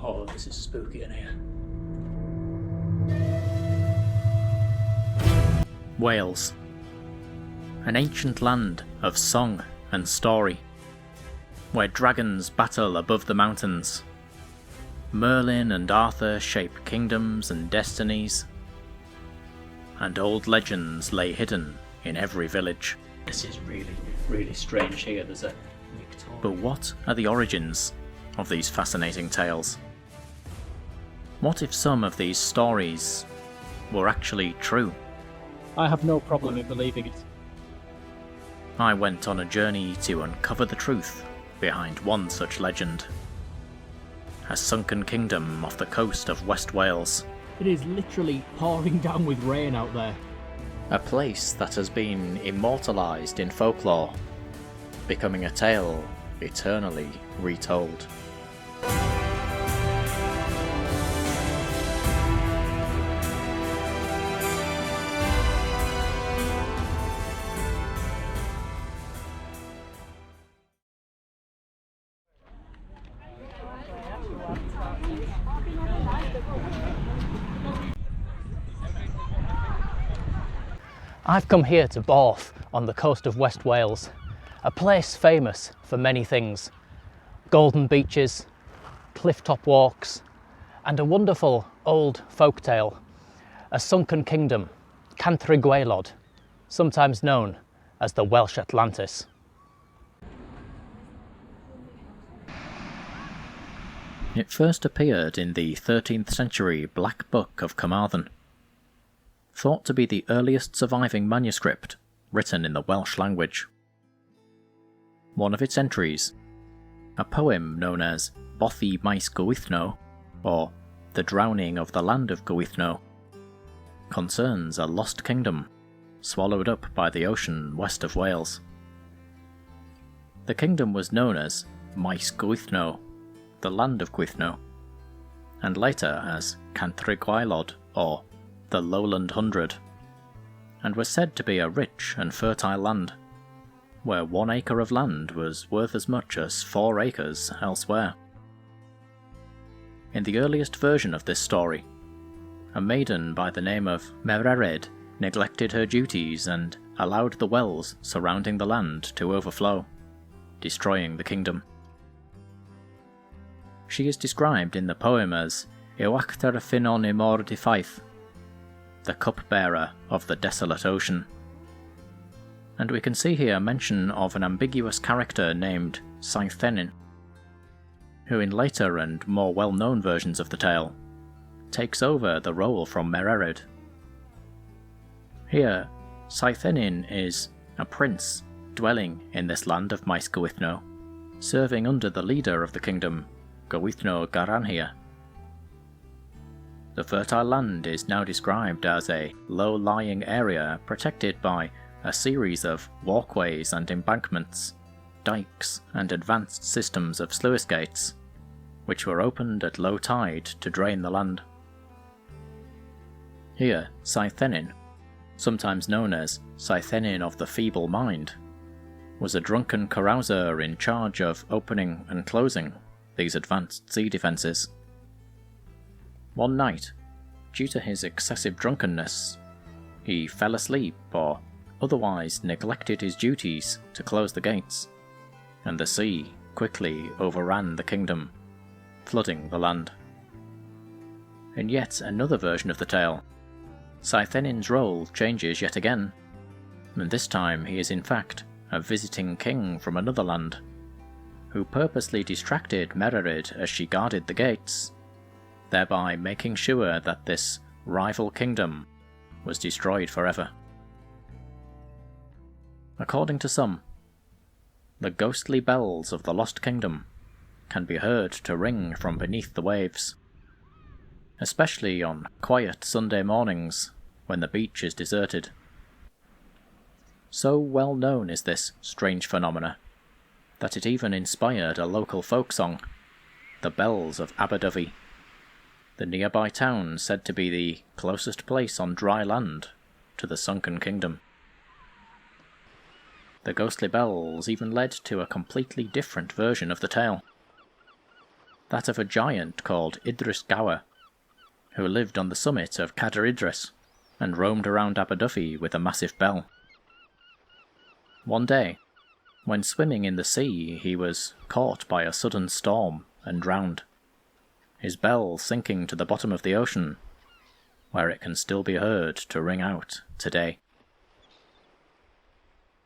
Oh, this is spooky in here. Wales. An ancient land of song and story, where dragons battle above the mountains. Merlin and Arthur shape kingdoms and destinies, and old legends lay hidden in every village. This is really, really strange here. There's a Victoria. But what are the origins of these fascinating tales? What if some of these stories were actually true? I have no problem in believing it. I went on a journey to uncover the truth behind one such legend. A sunken kingdom off the coast of West Wales. It is literally pouring down with rain out there. A place that has been immortalised in folklore, becoming a tale eternally retold. I've come here to Borth on the coast of West Wales, a place famous for many things. Golden beaches, cliff-top walks, and a wonderful old folk tale, a sunken kingdom, Cantre'r Gwaelod, sometimes known as the Welsh Atlantis. It first appeared in the 13th century Black Book of Carmarthen, thought to be the earliest surviving manuscript written in the Welsh language. One of its entries, a poem known as Bothy Maes Gwythno, or The Drowning of the Land of Gwythno, concerns a lost kingdom swallowed up by the ocean west of Wales. The kingdom was known as Maes Gwythno, the Land of Gwythno, and later as Cantre'r Gwaelod, or the Lowland Hundred, and was said to be a rich and fertile land, where 1 acre of land was worth as much as 4 acres elsewhere. In the earliest version of this story, a maiden by the name of Mererid neglected her duties and allowed the wells surrounding the land to overflow, destroying the kingdom. She is described in the poem as Ewachtar Finon Imor Difaith, the cupbearer of the desolate ocean. And we can see here mention of an ambiguous character named Saithennin, who in later and more well-known versions of the tale takes over the role from Mererid. Here, Saithennin is a prince dwelling in this land of Maes Gwythno, serving under the leader of the kingdom, Gwythno Garanhir. The fertile land is now described as a low-lying area protected by a series of walkways and embankments, dikes and advanced systems of sluice gates, which were opened at low tide to drain the land. Here, Saithennin, sometimes known as Saithennin of the Feeble Mind, was a drunken carouser in charge of opening and closing these advanced sea defences. One night, due to his excessive drunkenness, he fell asleep or otherwise neglected his duties to close the gates, and the sea quickly overran the kingdom, flooding the land. In yet another version of the tale, Saithennin's role changes yet again, and this time he is in fact a visiting king from another land, who purposely distracted Mererid as she guarded the gates, thereby making sure that this rival kingdom was destroyed forever. According to some, the ghostly bells of the lost kingdom can be heard to ring from beneath the waves, especially on quiet Sunday mornings when the beach is deserted. So well known is this strange phenomena that it even inspired a local folk song, The Bells of Aberystwyth, the nearby town said to be the closest place on dry land to the sunken kingdom. The ghostly bells even led to a completely different version of the tale. that of a giant called Idris Gower, who lived on the summit of Cadair Idris and roamed around Aberystwyth with a massive bell. One day, when swimming in the sea, he was caught by a sudden storm and drowned, his bell sinking to the bottom of the ocean, where it can still be heard to ring out today.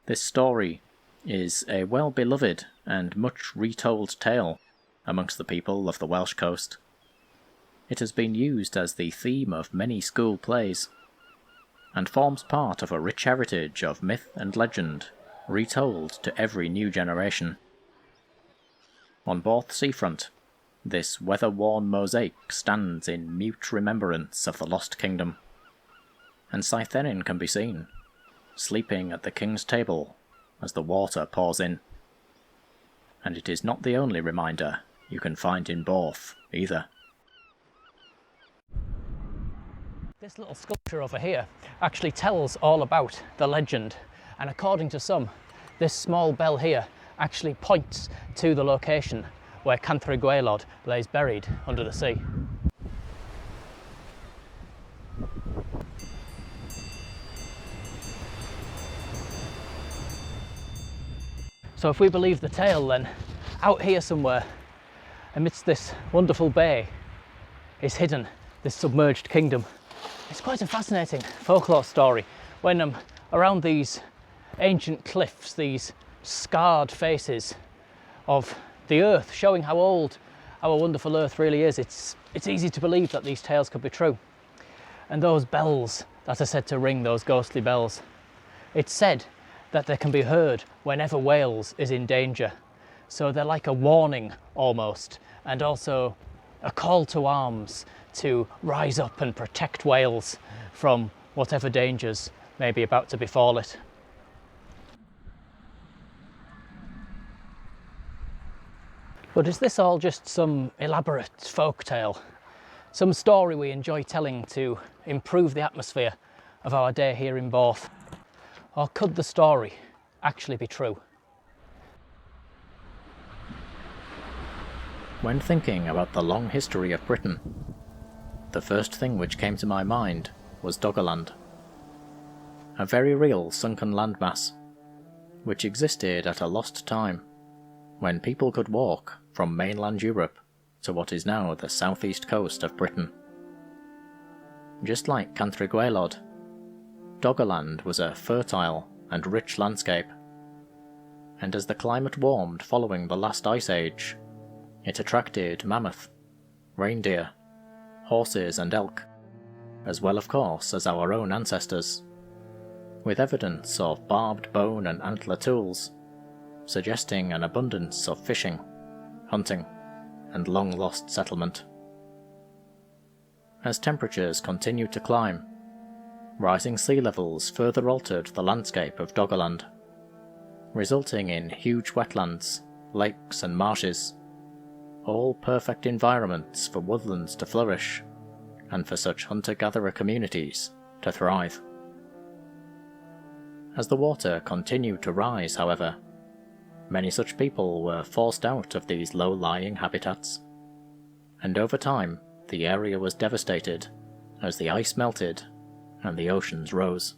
This story is a well-beloved and much retold tale amongst the people of the Welsh Coast. It has been used as the theme of many school plays, and forms part of a rich heritage of myth and legend retold to every new generation. On Borth seafront, this weather-worn mosaic stands in mute remembrance of the lost kingdom, and Cythenin can be seen, sleeping at the king's table as the water pours in. And it is not the only reminder you can find in Borth, either. This little sculpture over here actually tells all about the legend, and according to some, this small bell here actually points to the location where Cantre'r Gwaelod lays buried under the sea. So if we believe the tale, then out here somewhere, amidst this wonderful bay, is hidden this submerged kingdom. It's quite a fascinating folklore story when around these ancient cliffs, these scarred faces of the earth, showing how old our wonderful earth really is, it's easy to believe that these tales could be true. And those bells that are said to ring, those ghostly bells, it's said that they can be heard whenever Wales is in danger. So they're like a warning almost, and also a call to arms to rise up and protect Wales from whatever dangers may be about to befall it. But is this all just some elaborate folk tale? Some story we enjoy telling to improve the atmosphere of our day here in Borth? Or could the story actually be true? When thinking about the long history of Britain, the first thing which came to my mind was Doggerland, a very real sunken landmass, which existed at a lost time, when people could walk from mainland Europe to what is now the southeast coast of Britain. Just like Cantre'r Gwaelod, Doggerland was a fertile and rich landscape, and as the climate warmed following the last ice age, it attracted mammoth, reindeer, horses and elk, as well of course as our own ancestors, with evidence of barbed bone and antler tools, suggesting an abundance of fishing, hunting, and long-lost settlement. As temperatures continued to climb, rising sea levels further altered the landscape of Doggerland, resulting in huge wetlands, lakes and marshes, all perfect environments for woodlands to flourish, and for such hunter-gatherer communities to thrive. As the water continued to rise, however, many such people were forced out of these low-lying habitats, and over time the area was devastated as the ice melted and the oceans rose.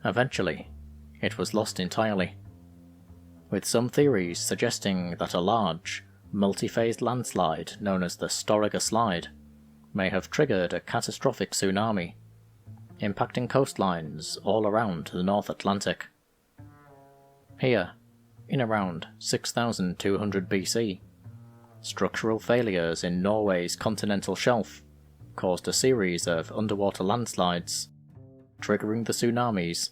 Eventually, it was lost entirely, with some theories suggesting that a large, multi-phased landslide known as the Storrega Slide may have triggered a catastrophic tsunami, impacting coastlines all around the North Atlantic. Here, in around 6200 BC, structural failures in Norway's continental shelf caused a series of underwater landslides, triggering the tsunamis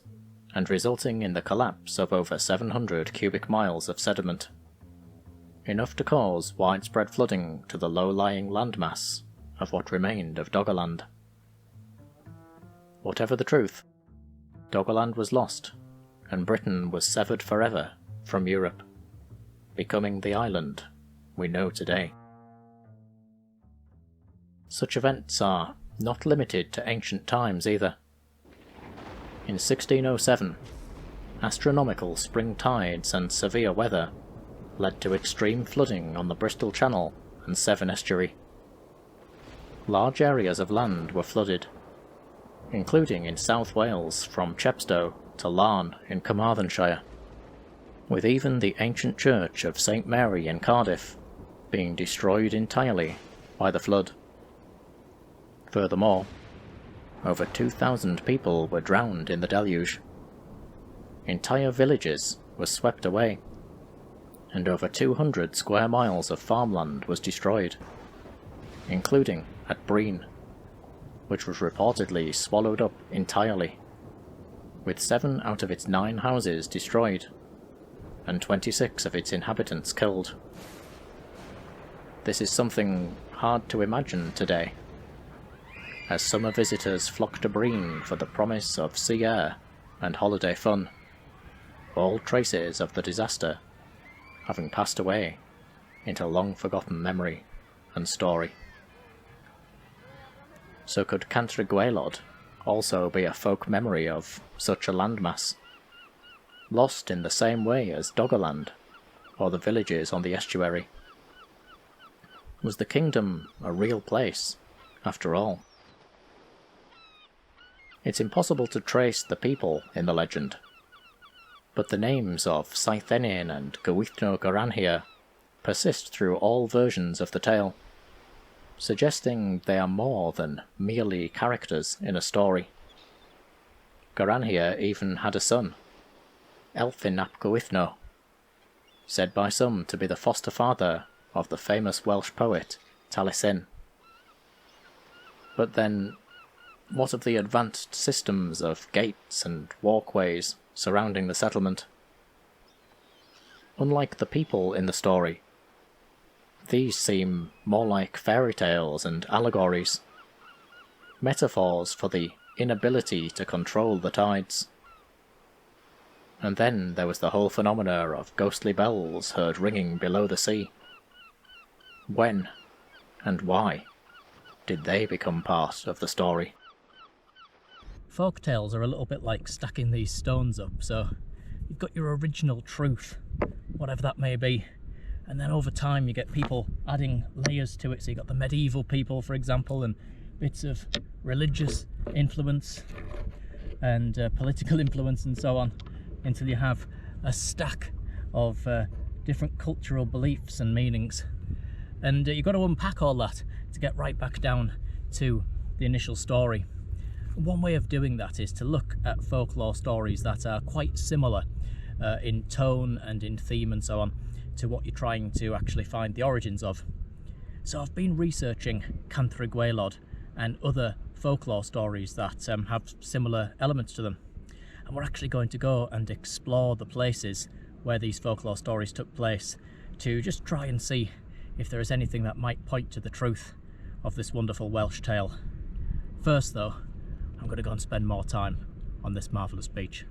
and resulting in the collapse of over 700 cubic miles of sediment, enough to cause widespread flooding to the low-lying landmass of what remained of Doggerland. Whatever the truth, Doggerland was lost, and Britain was severed forever from Europe, becoming the island we know today. Such events are not limited to ancient times either. In 1607, astronomical spring tides and severe weather led to extreme flooding on the Bristol Channel and Severn Estuary. Large areas of land were flooded, including in South Wales from Chepstow to Larne in Carmarthenshire, with even the ancient church of St Mary in Cardiff being destroyed entirely by the flood. Furthermore, over 2,000 people were drowned in the deluge. Entire villages were swept away, and over 200 square miles of farmland was destroyed, including at Breen, which was reportedly swallowed up entirely, with 7 out of its 9 houses destroyed, and 26 of its inhabitants killed. This is something hard to imagine today, as summer visitors flock to Breen for the promise of sea air and holiday fun, all traces of the disaster having passed away into long-forgotten memory and story. So could Cantre'r Gwaelod also be a folk memory of such a landmass, lost in the same way as Doggerland or the villages on the estuary? Was the kingdom a real place, after all? It's impossible to trace the people in the legend, but the names of Saithennin and Gwythno Garanhir persist through all versions of the tale, suggesting they are more than merely characters in a story. Garanhir even had a son, Elfyn ap Gwythno, said by some to be the foster father of the famous Welsh poet Taliesin. But then, what of the advanced systems of gates and walkways surrounding the settlement? Unlike the people in the story, these seem more like fairy tales and allegories, metaphors for the inability to control the tides. And then there was the whole phenomena of ghostly bells heard ringing below the sea. When, and why, did they become part of the story? Folk tales are a little bit like stacking these stones up, so you've got your original truth, whatever that may be, and then over time you get people adding layers to it. So you've got the medieval people, for example, and bits of religious influence and political influence and so on, until you have a stack of different cultural beliefs and meanings. And you've got to unpack all that to get right back down to the initial story. One way of doing that is to look at folklore stories that are quite similar in tone and in theme and so on to what you're trying to actually find the origins of. So I've been researching Cantre'r Gwaelod and other folklore stories that have similar elements to them. And we're actually going to go and explore the places where these folklore stories took place to just try and see if there is anything that might point to the truth of this wonderful Welsh tale. First though, I'm going to go and spend more time on this marvellous beach.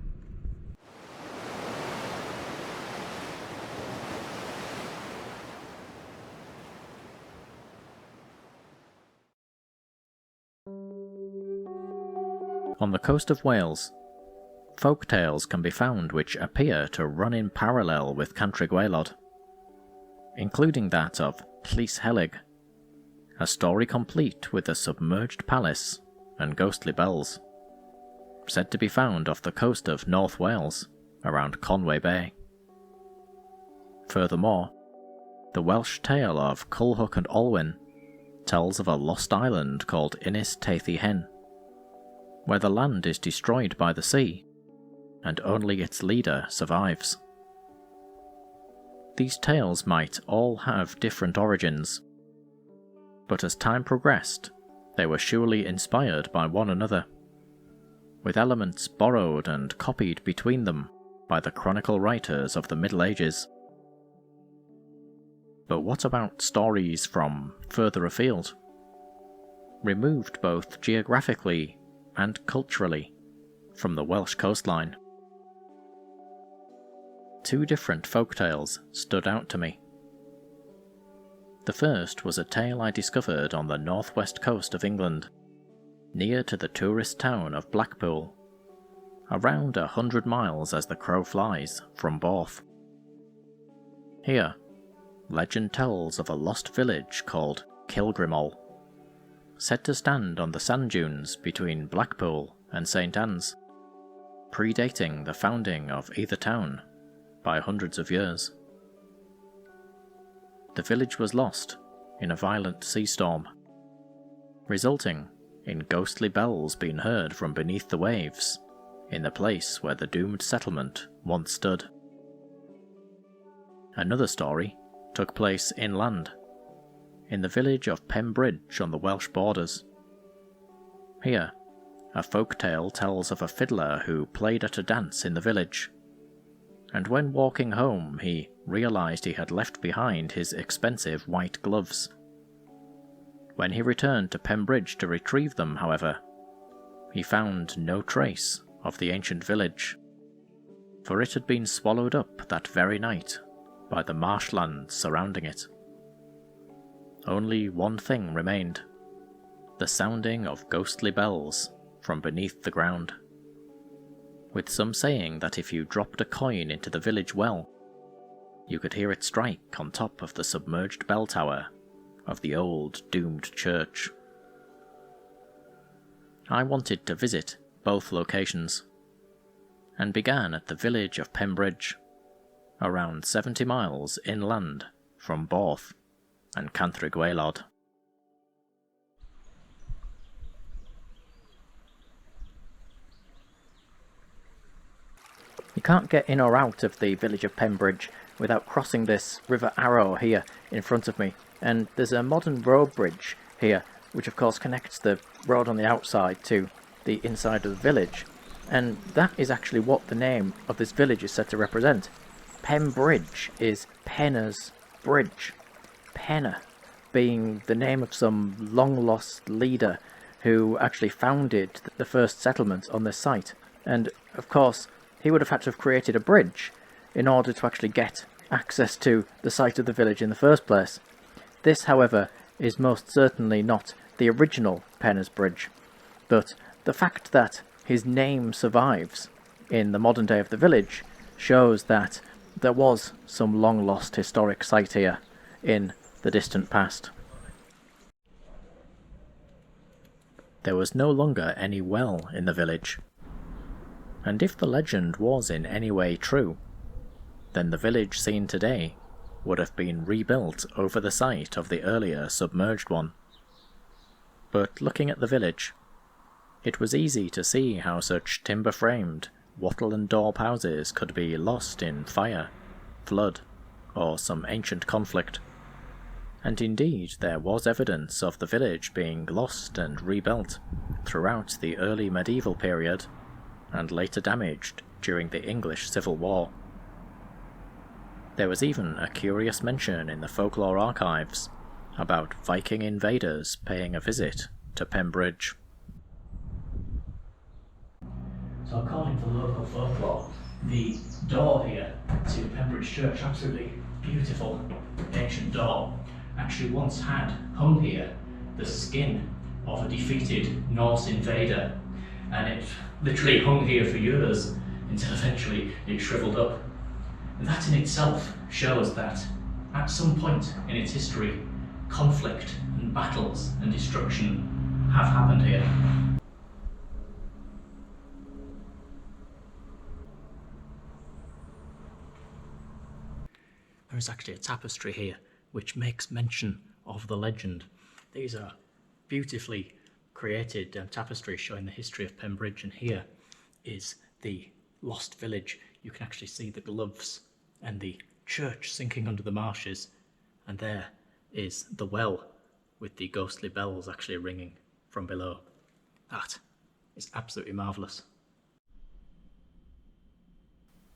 On the coast of Wales, folk tales can be found which appear to run in parallel with Cantre'r Gwaelod, including that of Llys Helig, a story complete with a submerged palace and ghostly bells, said to be found off the coast of North Wales, around Conway Bay. Furthermore, the Welsh tale of Culhwch and Olwyn tells of a lost island called Ynys Teithio Hen, where the land is destroyed by the sea, and only its leader survives. These tales might all have different origins, but as time progressed, they were surely inspired by one another, with elements borrowed and copied between them by the chronicle writers of the Middle Ages. But what about stories from further afield, removed both geographically and culturally from the Welsh coastline? Two different folk tales stood out to me. The first was a tale I discovered on the northwest coast of England, near to the tourist town of Blackpool, around 100 miles as the crow flies from Borth. Here, legend tells of a lost village called Kilgrimol, said to stand on the sand dunes between Blackpool and St Anne's, predating the founding of either town by hundreds of years. The village was lost in a violent sea storm, resulting in ghostly bells being heard from beneath the waves in the place where the doomed settlement once stood. Another story took place inland, in the village of Pembridge on the Welsh borders. Here, a folk tale tells of a fiddler who played at a dance in the village, and when walking home he realised he had left behind his expensive white gloves. When he returned to Pembridge to retrieve them, however, he found no trace of the ancient village, for it had been swallowed up that very night by the marshlands surrounding it. Only one thing remained: the sounding of ghostly bells from beneath the ground, with some saying that if you dropped a coin into the village well, you could hear it strike on top of the submerged bell tower of the old doomed church. I wanted to visit both locations, and began at the village of Pembridge, around 70 miles inland from Borth and Cantre'r Gwaelod. You can't get in or out of the village of Pembridge without crossing this River Arrow here in front of me, and there's a modern road bridge here which of course connects the road on the outside to the inside of the village, and that is actually what the name of this village is said to represent. Pembridge is Penna's Bridge, Penna being the name of some long-lost leader who actually founded the first settlement on this site, and of course he would have had to have created a bridge in order to actually get access to the site of the village in the first place. This, however, is most certainly not the original Penna's Bridge, but the fact that his name survives in the modern day of the village shows that there was some long-lost historic site here in the distant past. There was no longer any well in the village, and if the legend was in any way true, then the village seen today would have been rebuilt over the site of the earlier submerged one. But looking at the village, it was easy to see how such timber-framed, wattle and daub houses could be lost in fire, flood, or some ancient conflict. And indeed there was evidence of the village being lost and rebuilt throughout the early medieval period, and later damaged during the English Civil War. There was even a curious mention in the folklore archives about Viking invaders paying a visit to Pembridge. So according to local folklore, the door here to Pembridge Church, absolutely beautiful ancient door, actually once had hung here the skin of a defeated Norse invader, and it literally hung here for years until eventually it shriveled up. And that in itself shows that at some point in its history, conflict and battles and destruction have happened here. There is actually a tapestry here which makes mention of the legend. These are beautifully created tapestries showing the history of Pembridge, and here is the lost village. You can actually see the gloves and the church sinking under the marshes, and there is the well with the ghostly bells actually ringing from below. That is absolutely marvellous.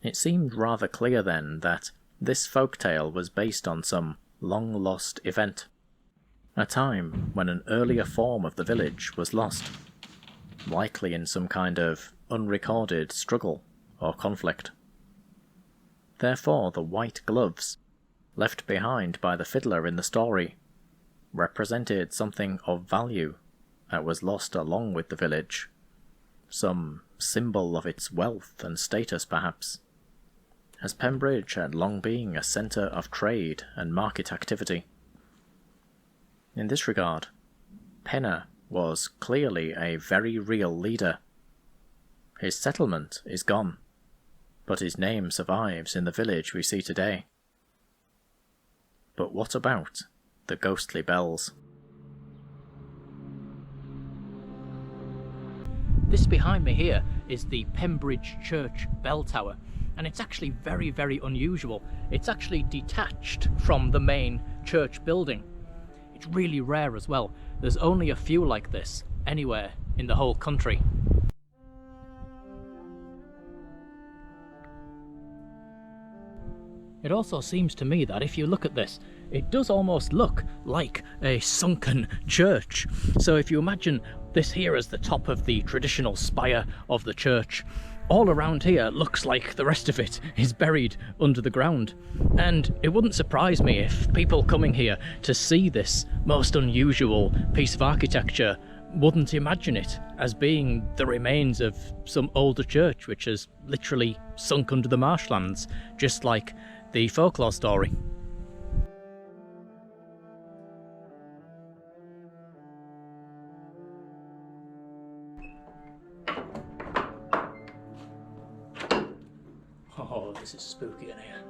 It seemed rather clear then that this folktale was based on some long-lost event, a time when an earlier form of the village was lost, likely in some kind of unrecorded struggle or conflict. Therefore the white gloves, left behind by the fiddler in the story, represented something of value that was lost along with the village, some symbol of its wealth and status perhaps, as Pembridge had long been a centre of trade and market activity. In this regard, Penna was clearly a very real leader. His settlement is gone, but his name survives in the village we see today. But what about the ghostly bells? This behind me here is the Pembridge Church bell tower, and it's actually very, very unusual. It's actually detached from the main church building. It's really rare as well. There's only a few like this anywhere in the whole country. It also seems to me that if you look at this, it does almost look like a sunken church. So if you imagine this here as the top of the traditional spire of the church, all around here looks like the rest of it is buried under the ground. And it wouldn't surprise me if people coming here to see this most unusual piece of architecture wouldn't imagine it as being the remains of some older church which has literally sunk under the marshlands, just like the folklore story. Oh, this is spooky in here.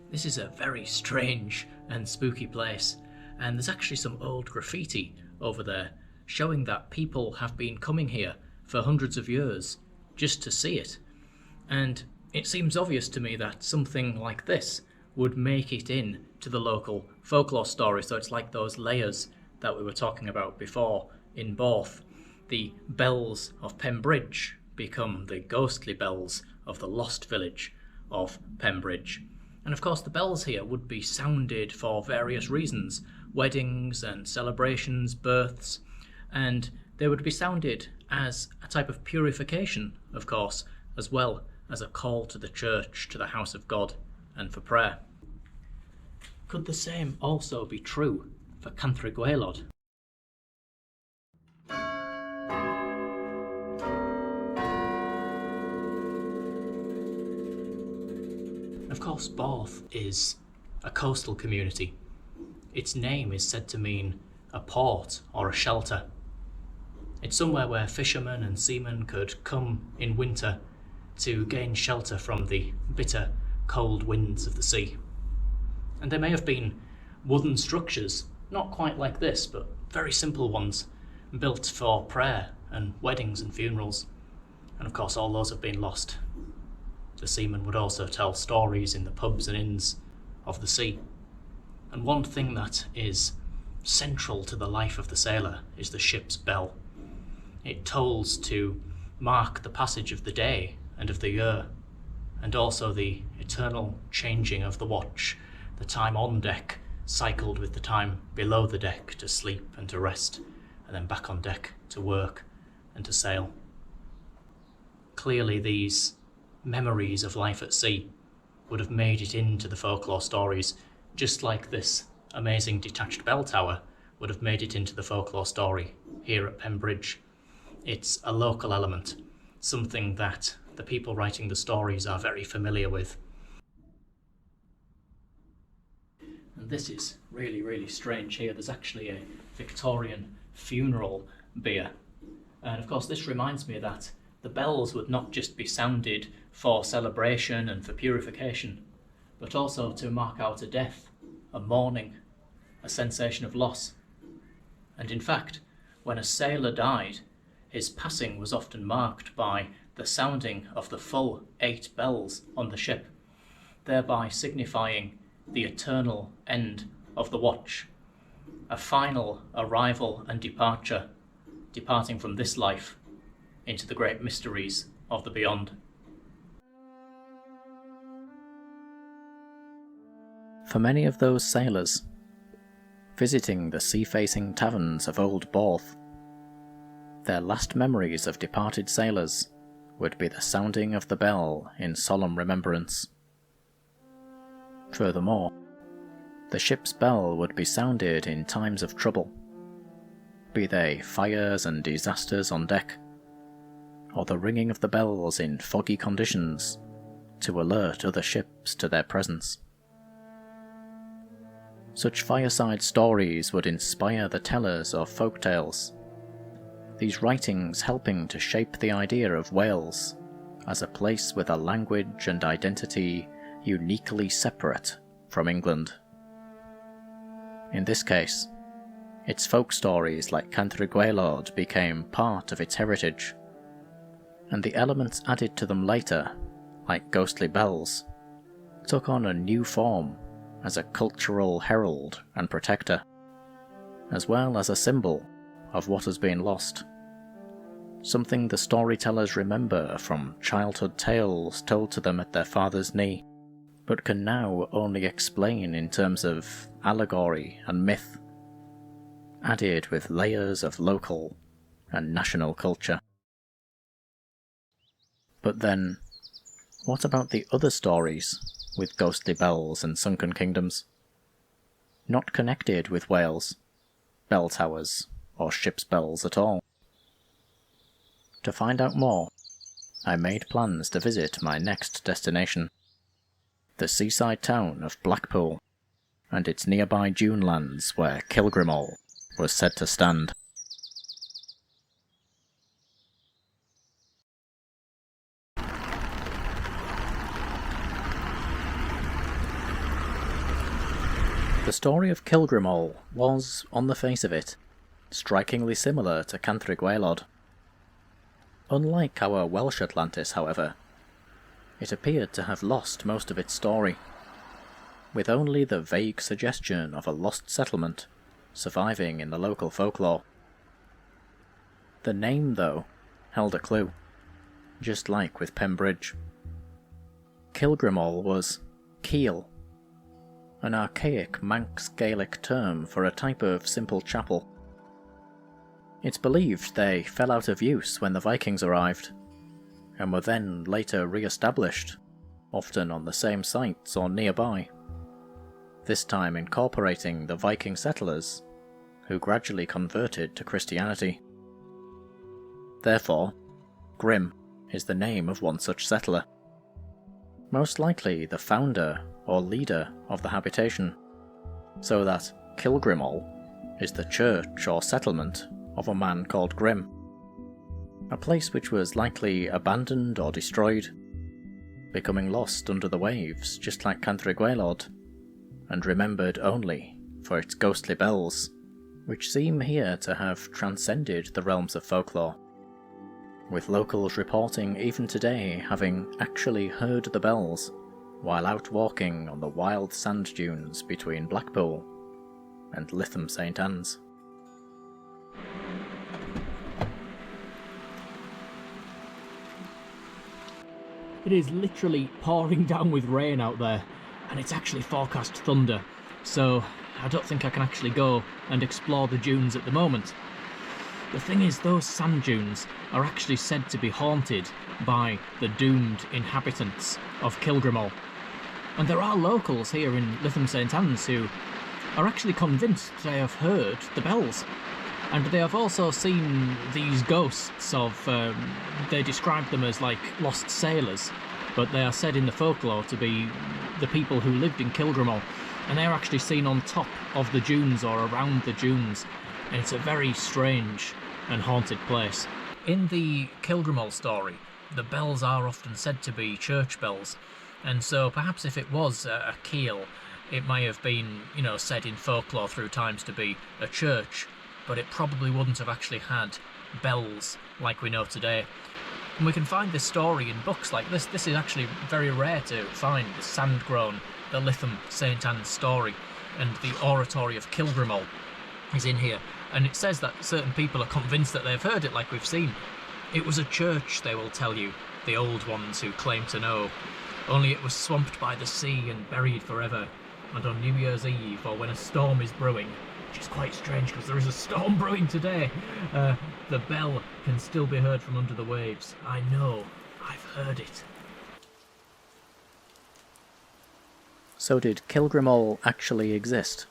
This is a very strange and spooky place, and there's actually some old graffiti over there showing that people have been coming here for hundreds of years just to see it. And it seems obvious to me that something like this would make it in to the local folklore story. So it's like those layers that we were talking about before in Borth. The bells of Pembridge become the ghostly bells of the lost village of Pembridge. And of course the bells here would be sounded for various reasons, weddings and celebrations, births, and they would be sounded as a type of purification, of course, as well as a call to the church, to the house of God, and for prayer. Could the same also be true for Cantre'r Gwaelod? Of course, Borth is a coastal community. Its name is said to mean a port or a shelter. It's somewhere where fishermen and seamen could come in winter to gain shelter from the bitter, cold winds of the sea. And there may have been wooden structures, not quite like this, but very simple ones, built for prayer and weddings and funerals. And of course, all those have been lost. The seamen would also tell stories in the pubs and inns of the sea. And one thing that is central to the life of the sailor is the ship's bell. It tolls to mark the passage of the day and of the year, and also the eternal changing of the watch, the time on deck cycled with the time below the deck to sleep and to rest, and then back on deck to work and to sail. Clearly these memories of life at sea would have made it into the folklore stories, just like this amazing detached bell tower would have made it into the folklore story here at Pembridge. It's a local element, something that the people writing the stories are very familiar with. And this is really, really strange here. There's actually a Victorian funeral bier. And of course this reminds me that the bells would not just be sounded for celebration and for purification, but also to mark out a death, a mourning, a sensation of loss. And in fact, when a sailor died, his passing was often marked by the sounding of the full 8 bells on the ship, thereby signifying the eternal end of the watch, a final arrival and departure, departing from this life into the great mysteries of the beyond. For many of those sailors, visiting the sea-facing taverns of Old Borth, their last memories of departed sailors would be the sounding of the bell in solemn remembrance. Furthermore, The ship's bell would be sounded in times of trouble, be they fires and disasters on deck, or the ringing of the bells in foggy conditions to alert other ships to their presence. Such fireside stories would inspire the tellers of folk tales, these writings helping to shape the idea of Wales as a place with a language and identity uniquely separate from England. In this case, its folk stories like Cantre'r Gwaelod became part of its heritage, and the elements added to them later, like ghostly bells, took on a new form as a cultural herald and protector, as well as a symbol of what has been lost, something the storytellers remember from childhood tales told to them at their father's knee, but can now only explain in terms of allegory and myth, added with layers of local and national culture. But then, what about the other stories with ghostly bells and sunken kingdoms? Not connected with Wales, bell towers, or ship's bells at all. To find out more, I made plans to visit my next destination, the seaside town of Blackpool, and its nearby dune lands where Kilgrimol was said to stand. The story of Kilgrimol was, on the face of it, strikingly similar to Cantre'r Gwaelod. Unlike our Welsh Atlantis, however, it appeared to have lost most of its story, with only the vague suggestion of a lost settlement surviving in the local folklore. The name, though, held a clue, just like with Pembridge. Kilgrimol was Keel, an archaic Manx Gaelic term for a type of simple chapel. It's believed they fell out of use when the Vikings arrived, and were then later re-established, often on the same sites or nearby, this time incorporating the Viking settlers, who gradually converted to Christianity. Therefore, Grim is the name of one such settler, most likely the founder or leader of the habitation, so that Kilgrimol is the church or settlement of a man called Grim, a place which was likely abandoned or destroyed, becoming lost under the waves just like Cantre'r Gwaelod, and remembered only for its ghostly bells, which seem here to have transcended the realms of folklore, with locals reporting even today having actually heard the bells while out walking on the wild sand dunes between Blackpool and Lytham St Anne's. It is literally pouring down with rain out there, and it's actually forecast thunder, so I don't think I can actually go and explore the dunes at the moment. The thing is, those sand dunes are actually said to be haunted by the doomed inhabitants of Kilgrimol, and there are locals here in Lytham St Anne's who are actually convinced they have heard the bells, and they have also seen these ghosts of, they describe them as like lost sailors, but they are said in the folklore to be the people who lived in Kilgrimol, and they are actually seen on top of the dunes or around the dunes, and it's a very strange and haunted place. In the Kilgrimol story, the bells are often said to be church bells, and so perhaps if it was a keel, it may have been, said in folklore through times to be a church, but it probably wouldn't have actually had bells like we know today. And we can find this story in books like this. This is actually very rare to find, the Sandgrown, the Lytham St Anne's story, and the Oratory of Kilgrimol is in here. And it says that certain people are convinced that they've heard it, like we've seen. It was a church, they will tell you, the old ones who claim to know. Only it was swamped by the sea and buried forever. And on New Year's Eve, or when a storm is brewing, which is quite strange because there is a storm brewing today, the bell can still be heard from under the waves. I know, I've heard it. So did Kilgrimol actually exist?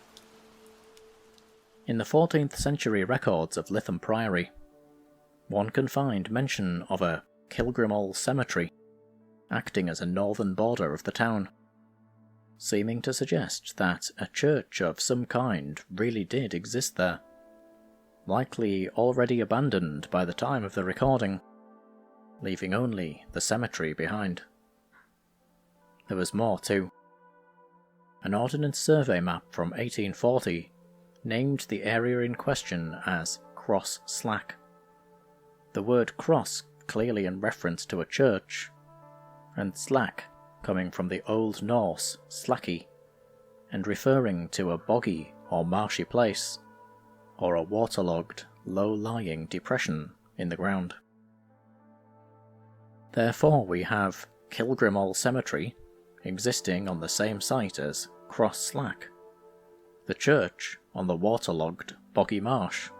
In the 14th century records of Lytham Priory, one can find mention of a Kilgrimol cemetery acting as a northern border of the town, seeming to suggest that a church of some kind really did exist there, likely already abandoned by the time of the recording, leaving only the cemetery behind. There was more too. An Ordnance Survey map from 1840 named the area in question as Cross Slack. The word cross clearly in reference to a church, and slack coming from the Old Norse slacky, and referring to a boggy or marshy place, or a waterlogged, low-lying depression in the ground. Therefore we have Kilgrimol Cemetery existing on the same site as Cross Slack, the church on the waterlogged boggy marsh,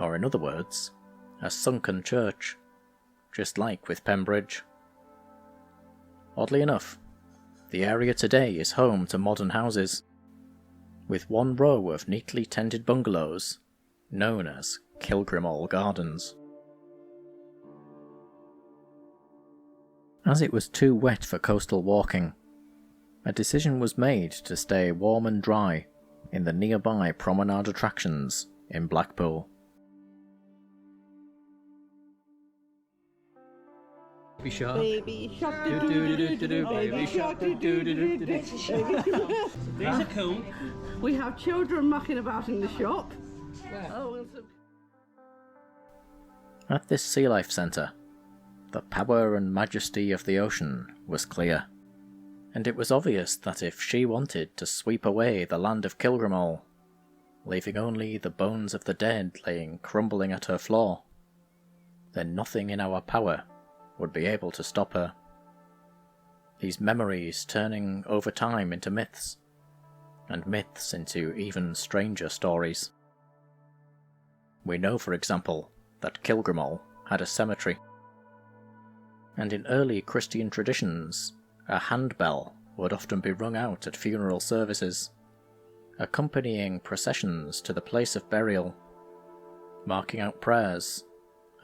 or in other words, a sunken church, just like with Pembridge. Oddly enough, the area today is home to modern houses, with one row of neatly tended bungalows known as Kilgrimol Gardens. As it was too wet for coastal walking, a decision was made to stay warm and dry in the nearby promenade attractions in Blackpool. Baby shark. Baby shark. Do do do do do. Baby shark. Do do do do do. There's a comb. We have children mucking about in the shop. At this sea life centre, the power and majesty of the ocean was clear, and it was obvious that if she wanted to sweep away the land of Kilgrimol, leaving only the bones of the dead laying crumbling at her floor, then nothing in our power would be able to stop her. These memories turning over time into myths, and myths into even stranger stories. We know, for example, that Kilgrimol had a cemetery, and in early Christian traditions, a handbell would often be rung out at funeral services, accompanying processions to the place of burial, marking out prayers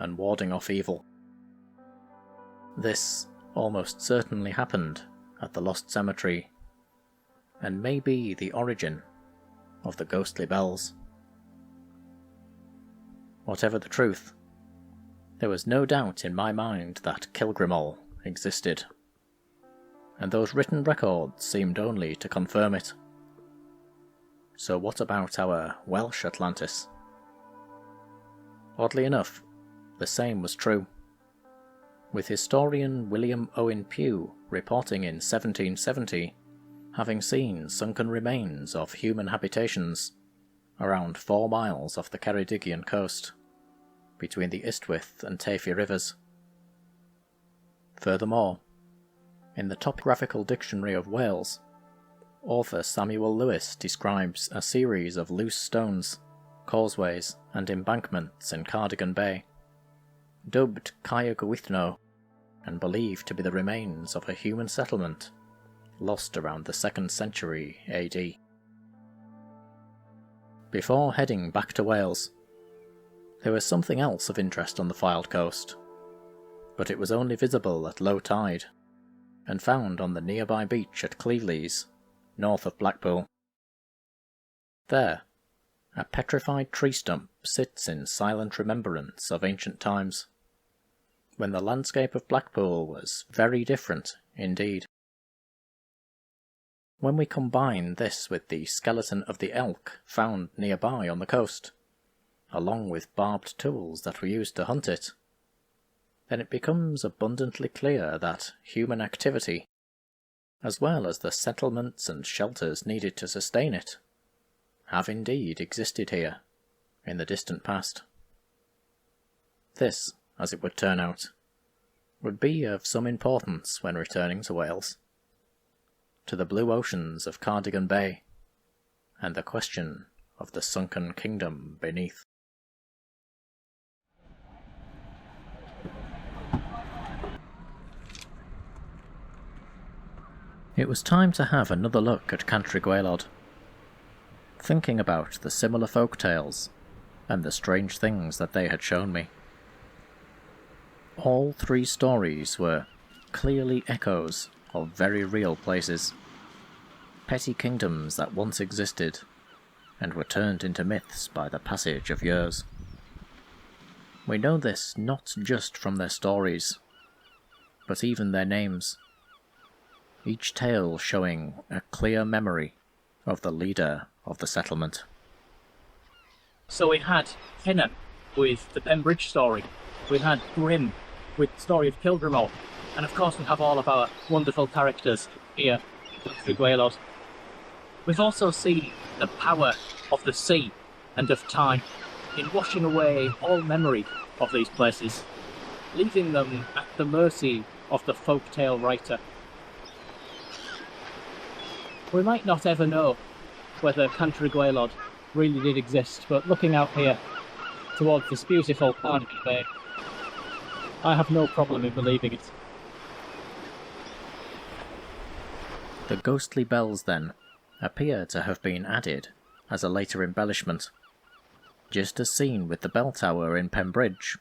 and warding off evil. This almost certainly happened at the Lost Cemetery, and may be the origin of the ghostly bells. Whatever the truth, there was no doubt in my mind that Kilgrimol existed, and those written records seemed only to confirm it. So what about our Welsh Atlantis? Oddly enough, the same was true, with historian William Owen Pugh reporting in 1770 having seen sunken remains of human habitations around 4 miles off the Ceredigion coast, between the Ystwyth and Teifi rivers. Furthermore, in the Topographical Dictionary of Wales, author Samuel Lewis describes a series of loose stones, causeways and embankments in Cardigan Bay, dubbed Caer Gwythno, and believed to be the remains of a human settlement lost around the 2nd century AD. Before heading back to Wales, there was something else of interest on the Fylde coast, but it was only visible at low tide, and found on the nearby beach at Cleveleys, north of Blackpool. There, a petrified tree stump sits in silent remembrance of ancient times, when the landscape of Blackpool was very different indeed. When we combine this with the skeleton of the elk found nearby on the coast, along with barbed tools that were used to hunt it, then it becomes abundantly clear that human activity, as well as the settlements and shelters needed to sustain it, have indeed existed here in the distant past. This, as it would turn out, would be of some importance when returning to Wales, to the blue oceans of Cardigan Bay, and the question of the sunken kingdom beneath. It was time to have another look at Cantre'r Gwaelod, thinking about the similar folk tales and the strange things that they had shown me. All three stories were clearly echoes of very real places, petty kingdoms that once existed and were turned into myths by the passage of years. We know this not just from their stories, but even their names, each tale showing a clear memory of the leader of the settlement. So we had Henna with the Pembridge story, we had Grimm with the story of Kilgrimol, and of course we have all of our wonderful characters here in Cantre'r Gwaelod. We've also seen the power of the sea and of time in washing away all memory of these places, leaving them at the mercy of the folktale writer. We might not ever know whether Cantre'r Gwaelod really did exist, but looking out here towards this beautiful Cardigan Bay, I have no problem in believing it. The ghostly bells, then, appear to have been added as a later embellishment, just as seen with the bell tower in Pembridge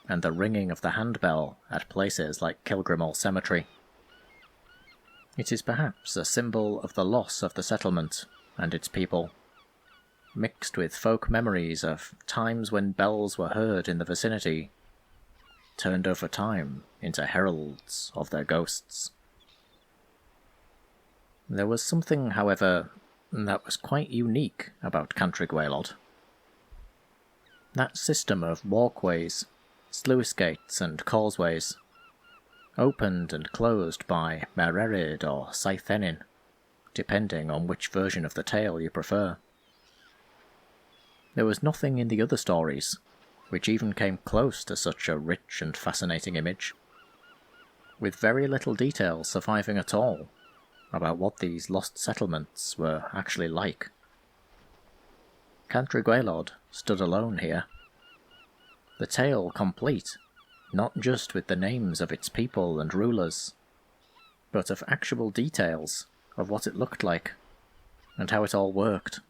and the ringing of the handbell at places like Kilgrimol Cemetery. It is perhaps a symbol of the loss of the settlement and its people, mixed with folk memories of times when bells were heard in the vicinity, turned over time into heralds of their ghosts. There was something, however, that was quite unique about Cantre'r Gwaelod. That system of walkways, sluice gates and causeways, opened and closed by Mererid or Saithennin, depending on which version of the tale you prefer. There was nothing in the other stories which even came close to such a rich and fascinating image, with very little detail surviving at all about what these lost settlements were actually like. Cantre'r Gwaelod stood alone here, the tale complete, not just with the names of its people and rulers, but of actual details of what it looked like, and how it all worked.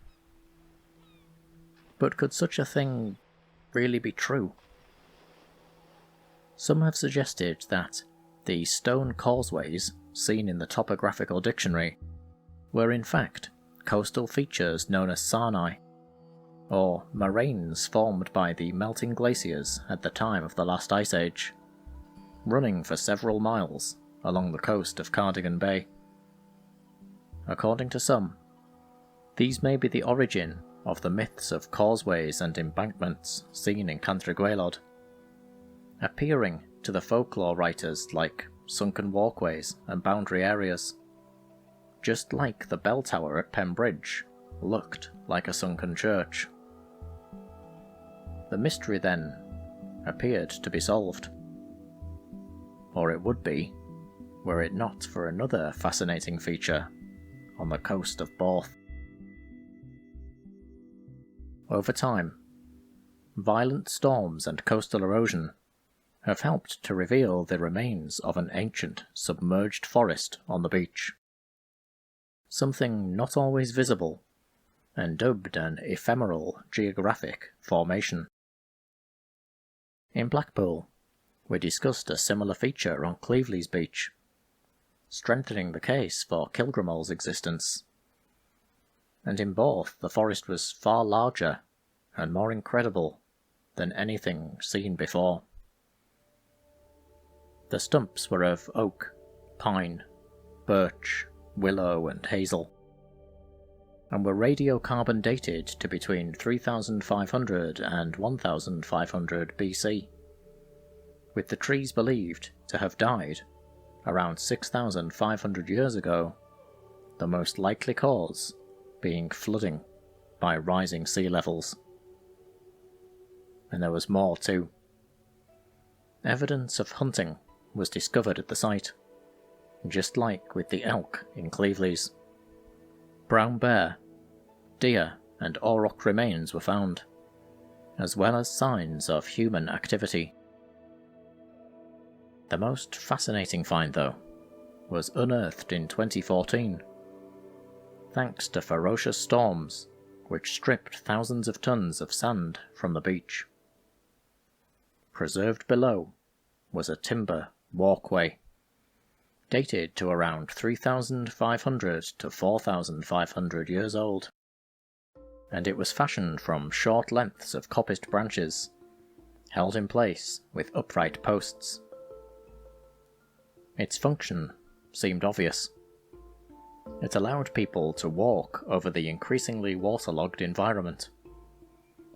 But could such a thing really be true? Some have suggested that the stone causeways seen in the topographical dictionary were in fact coastal features known as sarni, or moraines formed by the melting glaciers at the time of the last ice age, running for several miles along the coast of Cardigan Bay. According to some, these may be the origin of the myths of causeways and embankments seen in Cantre'r Gwaelod, appearing to the folklore writers like sunken walkways and boundary areas, just like the bell tower at Pembridge looked like a sunken church. The mystery then appeared to be solved. Or it would be, were it not for another fascinating feature on the coast of Borth. Over time, violent storms and coastal erosion have helped to reveal the remains of an ancient, submerged forest on the beach. Something not always visible, and dubbed an ephemeral geographic formation. In Blackpool, we discussed a similar feature on Cleveley's beach, strengthening the case for Kilgrimol's existence. And in Borth, the forest was far larger and more incredible than anything seen before. The stumps were of oak, pine, birch, willow and hazel, and were radiocarbon dated to between 3500 and 1500 BC, with the trees believed to have died around 6,500 years ago, the most likely cause being flooding by rising sea levels. And there was more too. Evidence of hunting was discovered at the site, just like with the elk in Cleveley's. Brown bear, deer and auroch remains were found, as well as signs of human activity. The most fascinating find, though, was unearthed in 2014, thanks to ferocious storms which stripped thousands of tons of sand from the beach. Preserved below was a timber walkway, dated to around 3,500 to 4,500 years old, and it was fashioned from short lengths of coppiced branches, held in place with upright posts. Its function seemed obvious. It allowed people to walk over the increasingly waterlogged environment,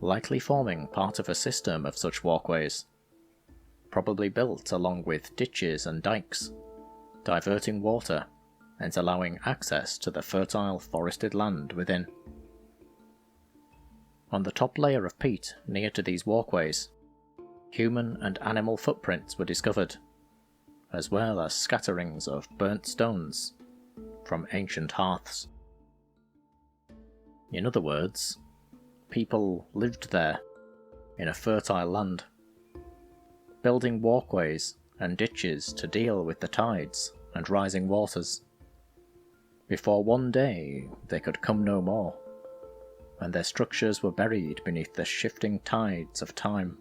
likely forming part of a system of such walkways, probably built along with ditches and dikes, diverting water and allowing access to the fertile forested land within. On the top layer of peat near to these walkways, human and animal footprints were discovered, as well as scatterings of burnt stones from ancient hearths. In other words, people lived there, in a fertile land, building walkways and ditches to deal with the tides and rising waters, before one day they could come no more, and their structures were buried beneath the shifting tides of time,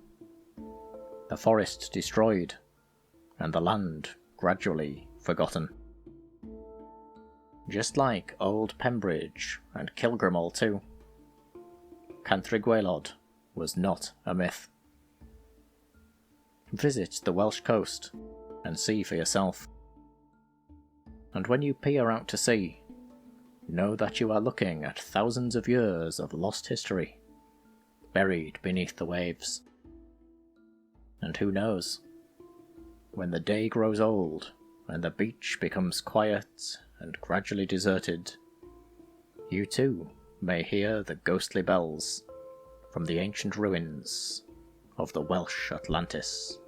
the forest destroyed, and the land gradually forgotten. Just like old Pembridge and Kilgrimol too, Cantre'r Gwaelod was not a myth. Visit the Welsh Coast and see for yourself. And when you peer out to sea, know that you are looking at thousands of years of lost history, buried beneath the waves. And who knows, when the day grows old and the beach becomes quiet and gradually deserted, you too may hear the ghostly bells from the ancient ruins of the Welsh Atlantis.